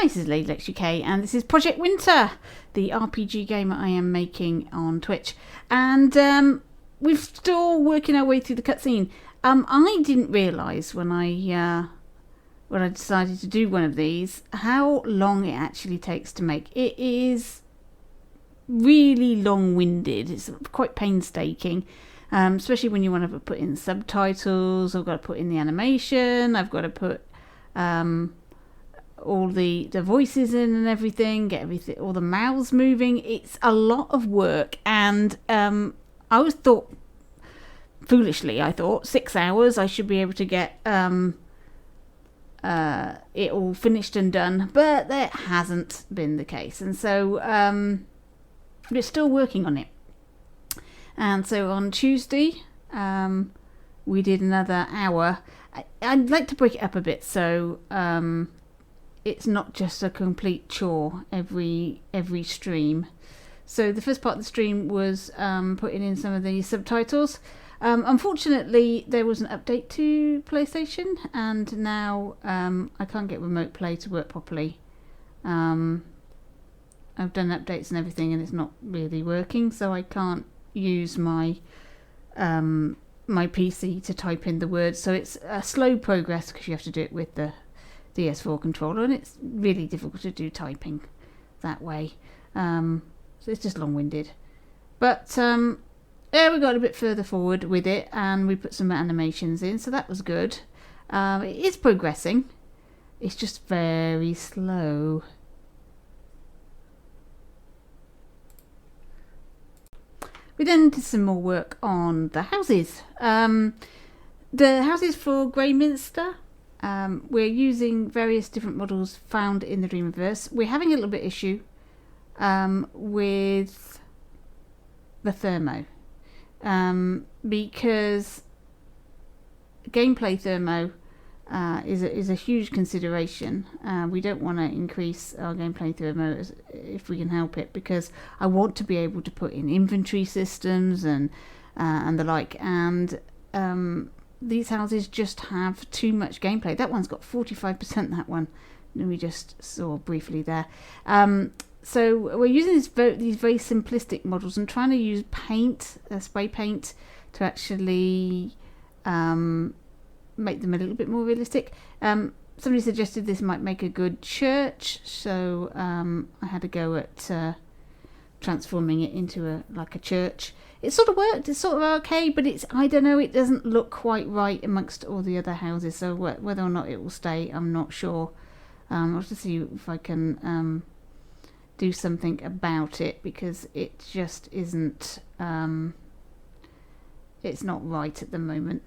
Hi, this is Lady Lex UK, and this is Project Winter, the RPG game I am making on Twitch. And we're still working our way through the cutscene. I didn't realise when I decided to do one of these how long it actually takes to make. It is really long-winded. It's quite painstaking, especially when you want to put in subtitles. I've got to put in the animation. I've got to put all the voices in and everything, get all the mouths moving. It's a lot of work, and I always thought, foolishly, I thought 6 hours I should be able to get it all finished and done, but that hasn't been the case, and so we're still working on it. And so on Tuesday we did another hour. I'd like to break it up a bit, so it's not just a complete chore every stream. So the first part of the stream was putting in some of the subtitles. Unfortunately, there was an update to PlayStation, and now I can't get remote play to work properly. I've done updates and everything, and it's not really working, so I can't use my my PC to type in the words. So it's a slow progress because you have to do it with the PS4 controller, and it's really difficult to do typing that way. So it's just long-winded. But yeah, we got a bit further forward with it, and we put some animations in, so that was good. It is progressing. It's just very slow. We then did some more work on the houses. The houses for Greyminster. We're using various different models found in the Dreamverse. We're having a little bit issue with the thermo, because gameplay thermo is a huge consideration. We don't want to increase our gameplay thermo if we can help it, because I want to be able to put in inventory systems and the like, and these houses just have too much gameplay. That one's got 45%, that one, and we just saw briefly there. So we're using these very simplistic models and trying to use paint, spray paint, to actually make them a little bit more realistic. Somebody suggested this might make a good church, so I had a go at transforming it into a church. It sort of worked. It's sort of okay, but I don't know, it doesn't look quite right amongst all the other houses, so whether or not it will stay, I'm not sure. I'll have to see if I can do something about it, because it just isn't, it's not right at the moment.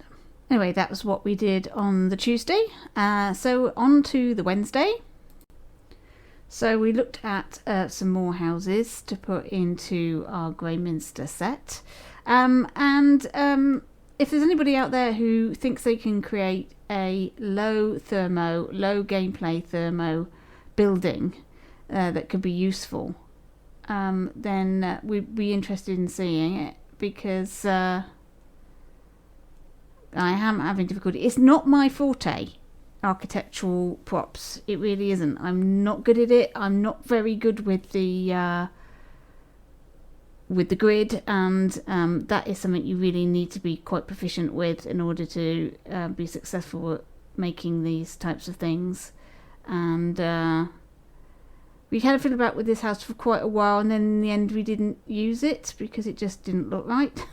Anyway, that was what we did on the Tuesday. So on to the Wednesday. So we looked at some more houses to put into our Greyminster set. And if there's anybody out there who thinks they can create a low gameplay thermo building that could be useful, then we'd be interested in seeing it, because I am having difficulty. It's not my forte, architectural props. It really isn't. I'm not good at it. I'm not very good with the grid, and that is something you really need to be quite proficient with in order to be successful at making these types of things. And we had a fiddle about with this house for quite a while, and then in the end we didn't use it because it just didn't look right.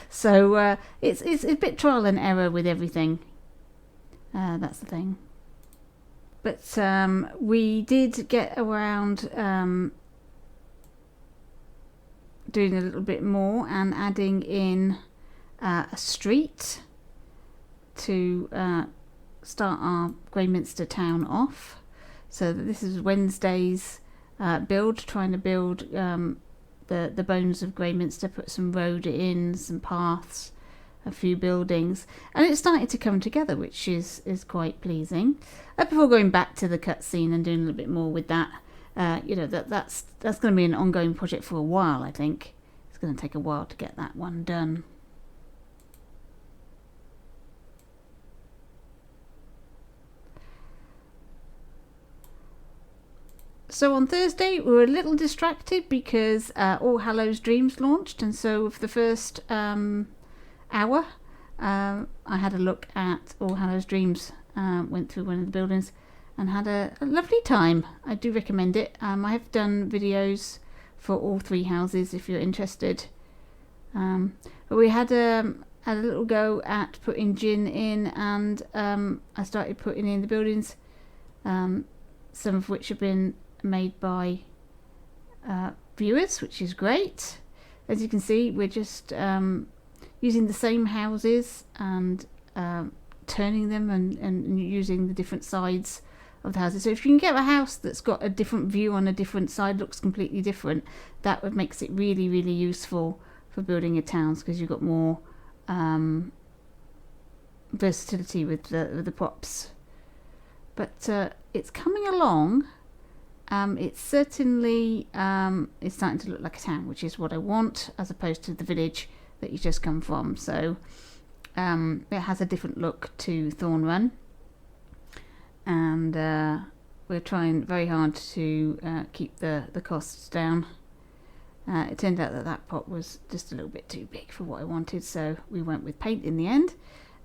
So it's a bit trial and error with everything. That's the thing. But we did get around doing a little bit more and adding in a street to start our Greyminster town off. So this is Wednesday's build, trying to build the bones of Greyminster, put some road in, some paths, a few buildings, and it's starting to come together, which is quite pleasing. Before going back to the cutscene and doing a little bit more with that, that's going to be an ongoing project for a while. I think it's going to take a while to get that one done. So on Thursday we were a little distracted because All Hallows Dreams launched, and so for the first hour I had a look at All Hallows Dreams, went through one of the buildings and had a lovely time. I do recommend it. I have done videos for all 3 houses if you're interested. But we had a little go at putting gin in, and I started putting in the buildings, some of which have been made by viewers, which is great. As you can see, we're just using the same houses and turning them and using the different sides of the houses. So if you can get a house that's got a different view on a different side, looks completely different, that would makes it really, really useful for building your towns, because you've got more versatility with the props. But it's coming along. It's certainly it's starting to look like a town, which is what I want, as opposed to the village that you just come from. So it has a different look to Thorn Run, and we're trying very hard to keep the costs down. It turned out that pot was just a little bit too big for what I wanted, so we went with paint in the end.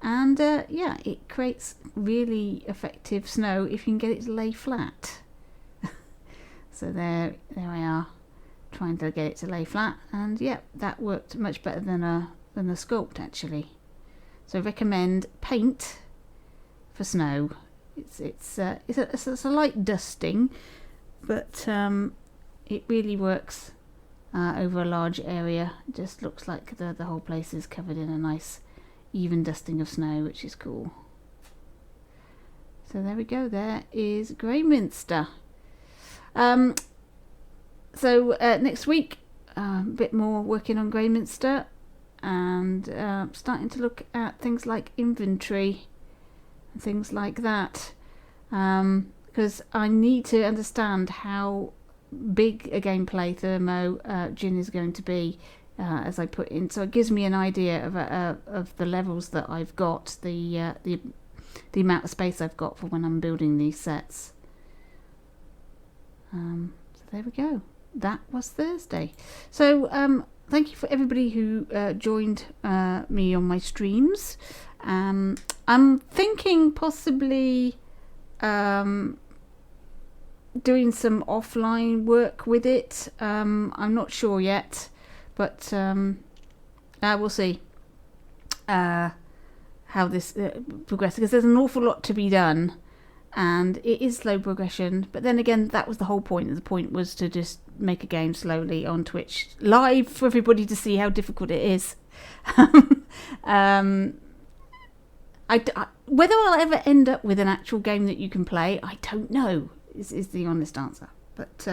And yeah, it creates really effective snow if you can get it to lay flat. So there I are, trying to get it to lay flat, and yeah, that worked much better than the sculpt actually. So recommend paint for snow. It's a light dusting, but it really works over a large area. It just looks like the whole place is covered in a nice even dusting of snow, which is cool. So there we go, there is Greyminster. So next week, a bit more working on Greyminster, and starting to look at things like inventory and things like that, because I need to understand how big a gameplay thermo gin is going to be as I put in, so it gives me an idea of the levels that I've got, the amount of space I've got for when I'm building these sets. So there we go. That was Thursday. So thank you for everybody who joined me on my streams. I'm thinking possibly doing some offline work with it. I'm not sure yet, but we'll see how this progresses, because there's an awful lot to be done, and it is slow progression. But then again, that was the whole point. The point was to just make a game slowly on Twitch live for everybody to see how difficult it is. Whether I'll ever end up with an actual game that you can play, I don't know, is the honest answer. But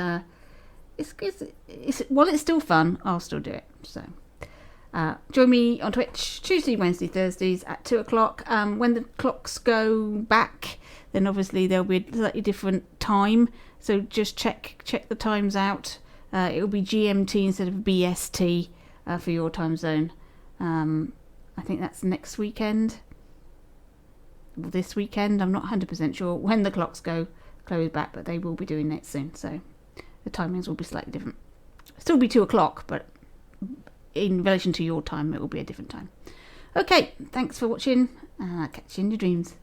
while it's still fun, I'll still do it. So join me on Twitch Tuesday, Wednesday, Thursdays at 2 o'clock. When the clocks go back, then obviously there'll be a slightly different time. So just check the times out. It'll be GMT instead of BST for your time zone. I think that's next weekend. This weekend, I'm not 100% sure when the clocks close back, but they will be doing it soon. So the timings will be slightly different. Still be 2 o'clock, but in relation to your time, it will be a different time. Okay, thanks for watching, and I'll catch you in your dreams.